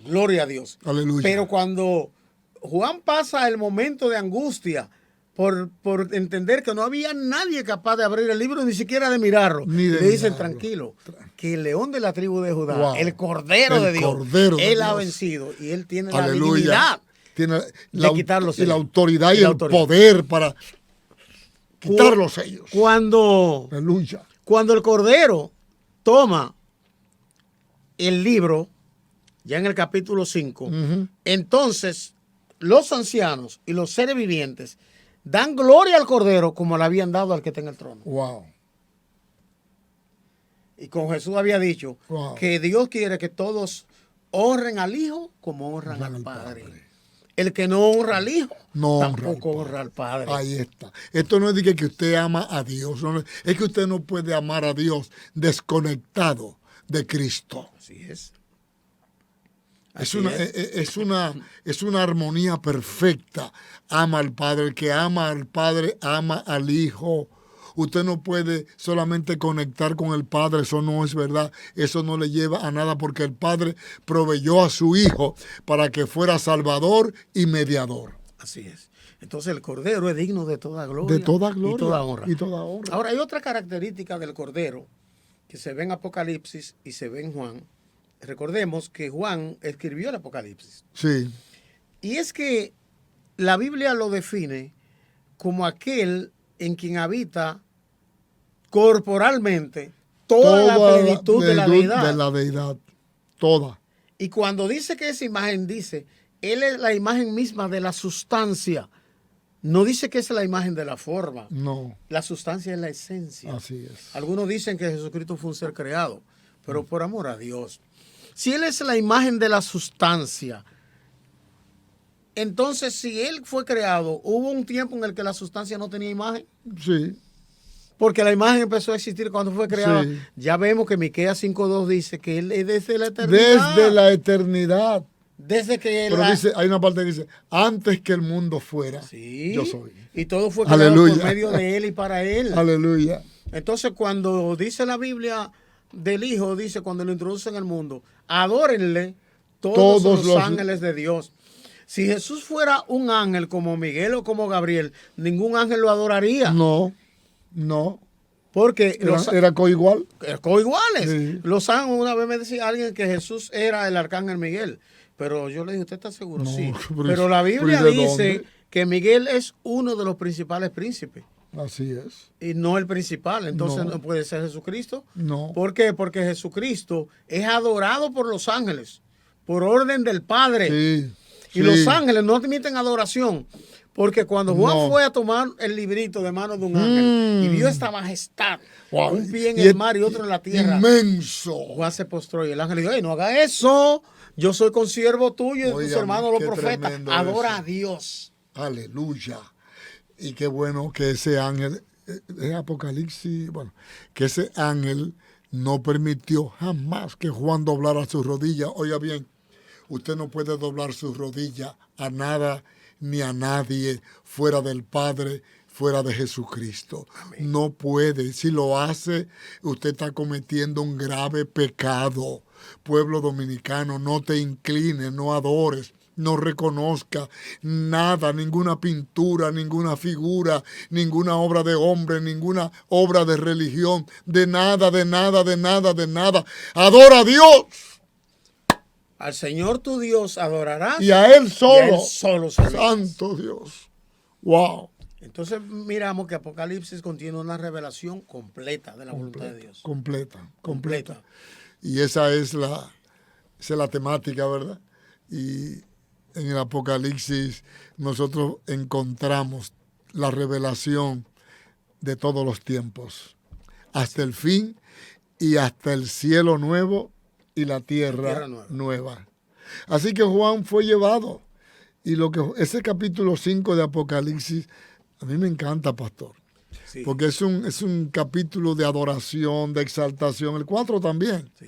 Gloria a Dios. Aleluya. Pero cuando Juan pasa el momento de angustia por entender que no había nadie capaz de abrir el libro, ni siquiera de mirarlo, le dicen tranquilo, que el león de la tribu de Judá, el Cordero de Dios, él ha vencido y él tiene la divinidad. Tiene de quitar los sellos. Y la autoridad y el poder para quitar los sellos. Cuando el Cordero toma el libro, ya en el capítulo 5, Ujú. entonces los ancianos y los seres vivientes dan gloria al Cordero como le habían dado al que está en el trono. Wow. Y con Jesús había dicho Wow. que Dios quiere que todos honren al Hijo como honran Honran al al Padre. Padre. El que no honra al Hijo No honra al tampoco Padre. honra al Padre. Ahí está. Esto no es de que usted ama a Dios. No, es que usted no puede amar a Dios desconectado de Cristo. Así es. Es Así una, es una armonía perfecta. Ama al Padre. El que ama al Padre ama al Hijo. Usted no puede solamente conectar con el Padre, eso no es verdad, eso no le lleva a nada porque el Padre proveyó a su Hijo para que fuera Salvador y mediador. Así es. Entonces el Cordero es digno de toda gloria, De toda gloria y toda honra. y toda honra. Ahora hay otra característica del Cordero que se ve en Apocalipsis y se ve en Juan. Recordemos que Juan escribió el Apocalipsis. Sí, Y es que la Biblia lo define como aquel en quien habita corporalmente toda la plenitud de la deidad. de la deidad, toda. Y cuando dice que esa imagen dice, Él es la imagen misma de la sustancia. No dice que es la imagen de la forma. No, La sustancia es la esencia. así es. Algunos dicen que Jesucristo fue un ser creado, pero por amor a Dios. Si Él es la imagen de la sustancia, entonces si Él fue creado, hubo un tiempo en el que la sustancia no tenía imagen. Sí, Porque la imagen empezó a existir cuando fue creada. Sí. Ya vemos que Miqueas 5.2 dice que Él es desde la eternidad. desde la eternidad. Desde que Él... Pero dice, hay una parte que dice, antes que el mundo fuera, Sí. yo soy. Y todo fue creado Aleluya. por medio de Él y para Él. Aleluya. Entonces, cuando dice la Biblia del Hijo, dice cuando lo introducen al mundo, adórenle todos los ángeles de Dios. Si Jesús fuera un ángel como Miguel o como Gabriel, ningún ángel lo adoraría. No, no. Porque Era coigual. coiguales. Sí. Los ángeles, una vez me decía alguien que Jesús era el arcángel Miguel. Pero yo le dije, ¿usted está seguro? No, Sí. pero- Pero la Biblia pero ¿y de dice dónde? que Miguel es uno de los principales príncipes. Así es. Y no el principal, entonces No. no puede ser Jesucristo. No. ¿Por qué? Porque Jesucristo es adorado por los ángeles, por orden del Padre. Sí. Y los ángeles no admiten adoración, porque cuando Juan No. fue a tomar el librito de manos de un ángel y vio esta majestad, Wow. un pie en Y el es mar y otro en la tierra, Inmenso. Juan se postró y el ángel le dijo, "Ey, no haga eso, yo soy consiervo tuyo y de tus Óigame, hermanos los qué profetas, tremendo adora eso. a Dios." Aleluya. Y qué bueno que ese ángel, es Apocalipsis, bueno, que ese ángel no permitió jamás que Juan doblara sus rodillas. Oiga bien, usted no puede doblar sus rodillas a nada ni a nadie fuera del Padre, fuera de Jesucristo. Amén. No puede. Si lo hace, usted está cometiendo un grave pecado. Pueblo dominicano, no te inclines, no adores. No reconozca nada, ninguna pintura, ninguna figura, ninguna obra de hombre, ninguna obra de religión, de nada, de nada, de nada, de nada. Adora a Dios. Al Señor tu Dios adorarás Y a Él solo. y a Él solo servirás. Santo Dios. Wow. Entonces miramos que Apocalipsis contiene una revelación completa de la voluntad de Dios. Completa. Y esa es la temática, ¿verdad? Y en el Apocalipsis nosotros encontramos la revelación de todos los tiempos, hasta el fin y hasta el cielo nuevo y la tierra nueva. Así que Juan fue llevado. Y ese capítulo 5 de Apocalipsis, a mí me encanta, pastor. Sí. Porque es un capítulo de adoración, de exaltación. El 4 también. Sí.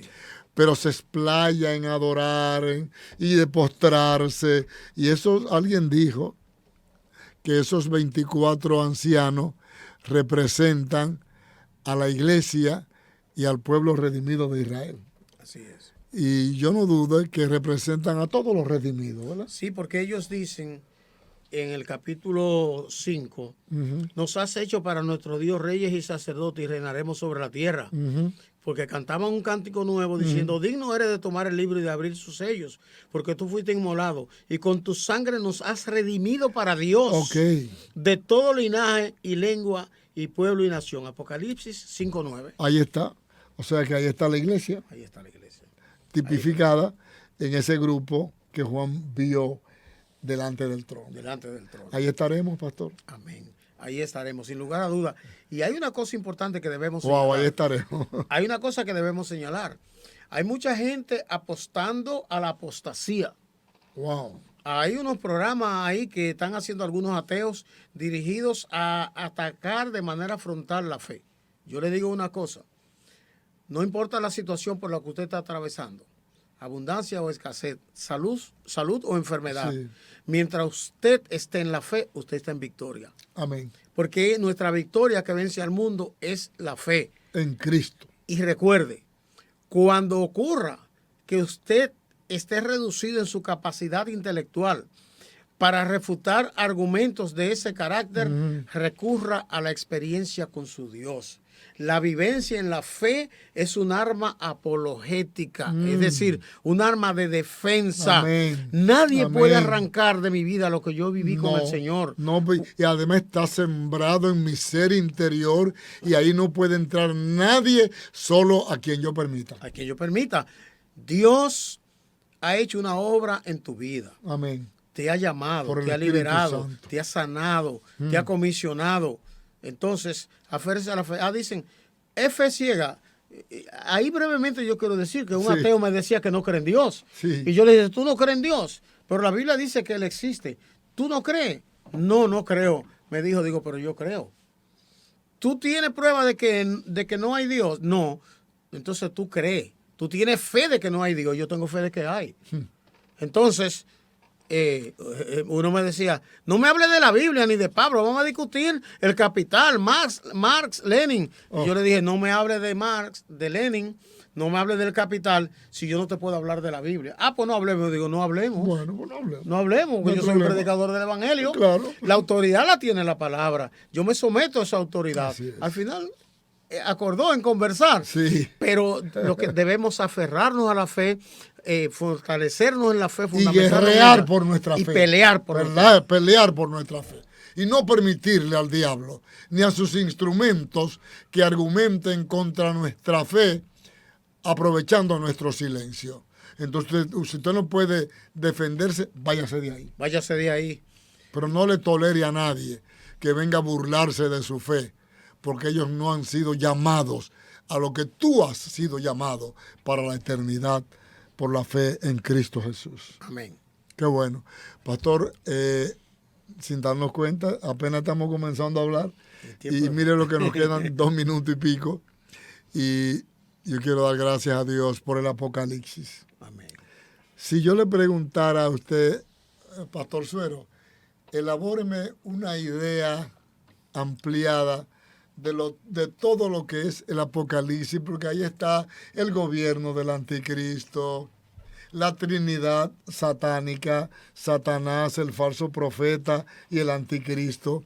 Pero se explaya en adorar y de postrarse. Y eso, alguien dijo que esos 24 ancianos representan a la iglesia y al pueblo redimido de Israel. Así es. Y yo no dudo que representan a todos los redimidos, ¿verdad? Sí, porque ellos dicen en el capítulo 5, nos has hecho para nuestro Dios reyes y sacerdotes y reinaremos sobre la tierra. Porque cantaban un cántico nuevo diciendo, digno eres de tomar el libro y de abrir sus sellos, porque tú fuiste inmolado y con tu sangre nos has redimido para Dios de todo linaje y lengua y pueblo y nación. Apocalipsis 5:9. Ahí está. O sea que ahí está la iglesia. Ahí está la iglesia. tipificada en ese grupo que Juan vio delante del trono. Delante del trono. Ahí estaremos, pastor. Amén. Ahí estaremos, sin lugar a duda. Y hay una cosa importante que debemos señalar. Ahí estaremos. Hay una cosa que debemos señalar. Hay mucha gente apostando a la apostasía. Wow. Hay unos programas ahí que están haciendo algunos ateos dirigidos a atacar de manera frontal la fe. Yo le digo una cosa. No importa la situación por la que usted está atravesando, abundancia o escasez, salud o enfermedad. Sí. Mientras usted esté en la fe, usted está en victoria. Amén. Porque nuestra victoria que vence al mundo es la fe. En Cristo. Y recuerde, cuando ocurra que usted esté reducido en su capacidad intelectual para refutar argumentos de ese carácter, recurra a la experiencia con su Dios. La vivencia en la fe es un arma apologética, es decir, un arma de defensa. Amén. Nadie puede arrancar de mi vida lo que yo viví con el Señor. No, y además está sembrado en mi ser interior y ahí no puede entrar nadie, solo a quien yo permita. A quien yo permita. Dios ha hecho una obra en tu vida. Amén. Te ha llamado, te ha liberado, te ha sanado, te ha comisionado. Entonces, aférrese a la fe. Dicen, es fe ciega. Ahí brevemente yo quiero decir que un ateo me decía que no cree en Dios. Sí. Y yo le dije, tú no crees en Dios, pero la Biblia dice que Él existe. ¿Tú no crees? No, no creo. Me dijo, pero yo creo. ¿Tú tienes prueba de que no hay Dios? No. Entonces tú crees. Tú tienes fe de que no hay Dios. Yo tengo fe de que hay. Entonces, uno me decía, no me hable de la Biblia ni de Pablo, vamos a discutir el Capital, Marx, Lenin. Yo le dije, no me hable de Marx, de Lenin, no me hable del Capital, si yo no te puedo hablar de la Biblia. Pues no hablemos. Digo, no hablemos. Bueno, pues no hablemos. No hablemos, porque yo soy un predicador del Evangelio. Claro. La autoridad la tiene la palabra. Yo me someto a esa autoridad. Al final acordó en conversar. Sí. Pero lo que debemos aferrarnos a la fe, fortalecernos en la fe, y guerrear por nuestra fe. Y pelear por pelear por nuestra fe. Y no permitirle al diablo ni a sus instrumentos que argumenten contra nuestra fe aprovechando nuestro silencio. Entonces, si usted no puede defenderse, váyase de ahí. Váyase de ahí. Pero no le tolere a nadie que venga a burlarse de su fe, porque ellos no han sido llamados a lo que tú has sido llamado para la eternidad por la fe en Cristo Jesús. Amén. Qué bueno. Pastor, sin darnos cuenta, apenas estamos comenzando a hablar y mire lo que nos quedan 2 minutos y pico. Y yo quiero dar gracias a Dios por el Apocalipsis. Amén. Si yo le preguntara a usted, Pastor Suero, elabóreme una idea ampliada de todo lo que es el Apocalipsis, porque ahí está el gobierno del anticristo, la Trinidad satánica, Satanás, el falso profeta y el anticristo.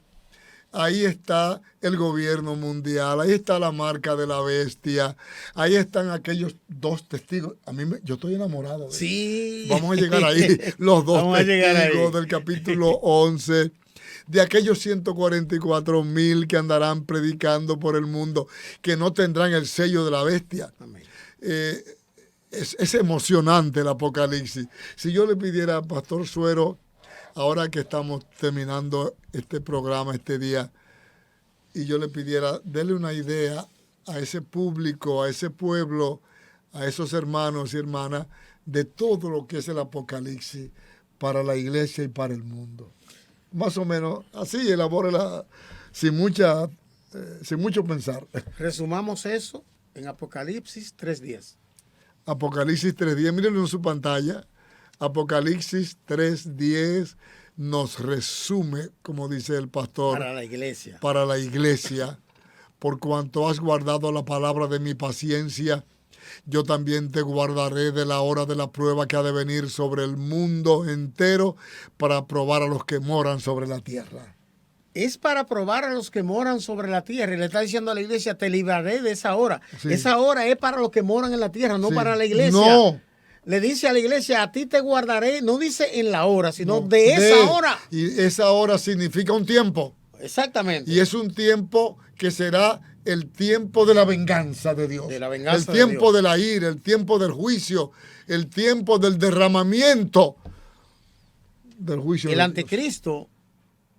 Ahí está el gobierno mundial, ahí está la marca de la bestia, ahí están aquellos 2 testigos. Yo estoy enamorado de ellos. Sí. Vamos a llegar ahí, los 2 testigos del capítulo 11. De aquellos 144,000 que andarán predicando por el mundo, que no tendrán el sello de la bestia. Amén. Es emocionante el Apocalipsis. Si yo le pidiera a Pastor Suero, ahora que estamos terminando este programa, este día, y yo le pidiera, dele una idea a ese público, a ese pueblo, a esos hermanos y hermanas, de todo lo que es el Apocalipsis para la iglesia y para el mundo. Más o menos así, elabórela sin mucho pensar. Resumamos eso en Apocalipsis 3:10. Apocalipsis 3:10, mírenlo en su pantalla. Apocalipsis 3:10 nos resume, como dice el pastor, para la iglesia. Para la iglesia, por cuanto has guardado la palabra de mi paciencia, yo también te guardaré de la hora de la prueba que ha de venir sobre el mundo entero para probar a los que moran sobre la tierra. Es para probar a los que moran sobre la tierra. Y le está diciendo a la iglesia, te libraré de esa hora. Sí. Esa hora es para los que moran en la tierra, no para la iglesia. No. Le dice a la iglesia, a ti te guardaré, no dice en la hora, sino de esa hora. Y esa hora significa un tiempo. Exactamente. Y es un tiempo que será el tiempo de la venganza de Dios, el tiempo de la ira, el tiempo del juicio, el tiempo del derramamiento del juicio. El anticristo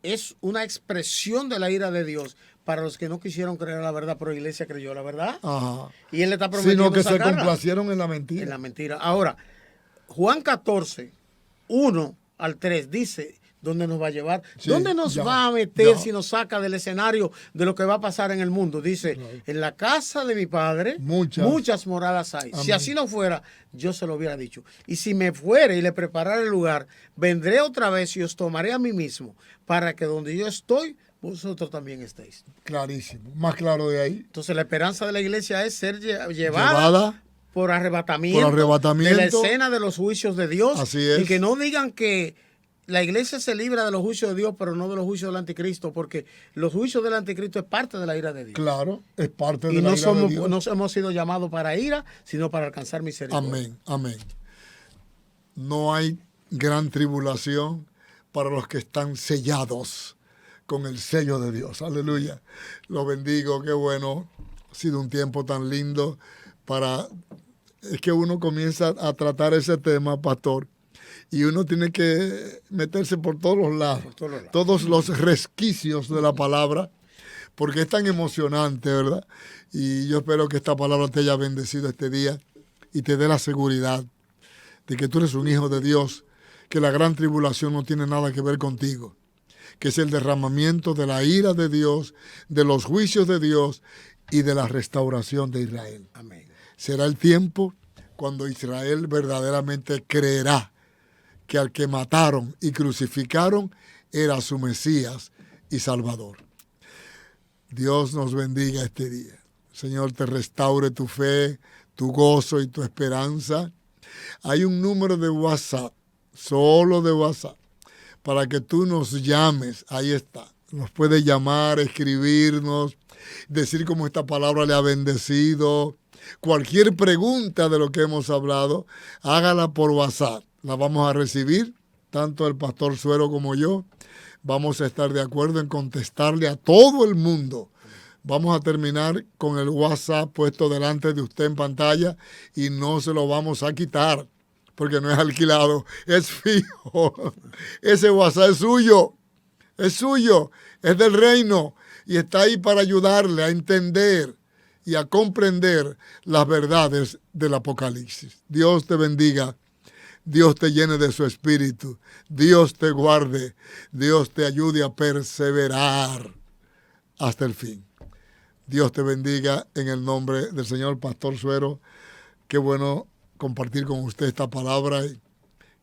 es una expresión de la ira de Dios para los que no quisieron creer la verdad, pero la iglesia creyó la verdad. Ajá. Y él le está prometiendo sino que sacarla. se complacieron en la mentira. En la mentira. Ahora, Juan 14, 1 al 3 dice dónde nos va a llevar, Sí, dónde nos va a meter si nos saca del escenario de lo que va a pasar en el mundo. Dice, en la casa de mi padre muchas moradas hay. Amén. Si así no fuera, yo se lo hubiera dicho. Y si me fuere y le preparara el lugar, vendré otra vez y os tomaré a mí mismo, para que donde yo estoy, vosotros también estéis. Clarísimo, más claro de ahí. Entonces la esperanza de la iglesia es ser llevada por arrebatamiento, arrebatamiento de la escena de los juicios de Dios. Así es. Y que no digan que la iglesia se libra de los juicios de Dios, pero no de los juicios del anticristo, porque los juicios del anticristo es parte de la ira de Dios. Claro, es parte de y la ira de Dios. no hemos sido llamados para ira, sino para alcanzar misericordia. Amén, amén. No hay gran tribulación para los que están sellados con el sello de Dios. Aleluya. Lo bendigo, qué bueno. Ha sido un tiempo tan lindo es que uno comienza a tratar ese tema, pastor, y uno tiene que meterse por todos los lados, todos los resquicios de la palabra, porque es tan emocionante, ¿verdad? Y yo espero que esta palabra te haya bendecido este día y te dé la seguridad de que tú eres un hijo de Dios, que la gran tribulación no tiene nada que ver contigo, que es el derramamiento de la ira de Dios, de los juicios de Dios y de la restauración de Israel. Amén. Será el tiempo cuando Israel verdaderamente creerá que al que mataron y crucificaron era su Mesías y Salvador. Dios nos bendiga este día. Señor, te restaure tu fe, tu gozo y tu esperanza. Hay un número de WhatsApp, solo de WhatsApp, para que tú nos llames. Ahí está. Nos puedes llamar, escribirnos, decir cómo esta palabra le ha bendecido. Cualquier pregunta de lo que hemos hablado, hágala por WhatsApp. La vamos a recibir, tanto el pastor Suero como yo. Vamos a estar de acuerdo en contestarle a todo el mundo. Vamos a terminar con el WhatsApp puesto delante de usted en pantalla y no se lo vamos a quitar porque no es alquilado, es fijo. Ese WhatsApp es suyo, es del reino y está ahí para ayudarle a entender y a comprender las verdades del Apocalipsis. Dios te bendiga. Dios te llene de su espíritu, Dios te guarde, Dios te ayude a perseverar hasta el fin. Dios te bendiga en el nombre del Señor Pastor Suero. Qué bueno compartir con usted esta palabra y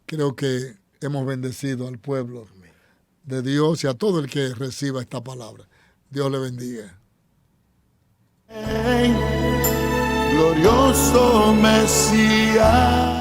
creo que hemos bendecido al pueblo de Dios y a todo el que reciba esta palabra. Dios le bendiga. Glorioso Mesías.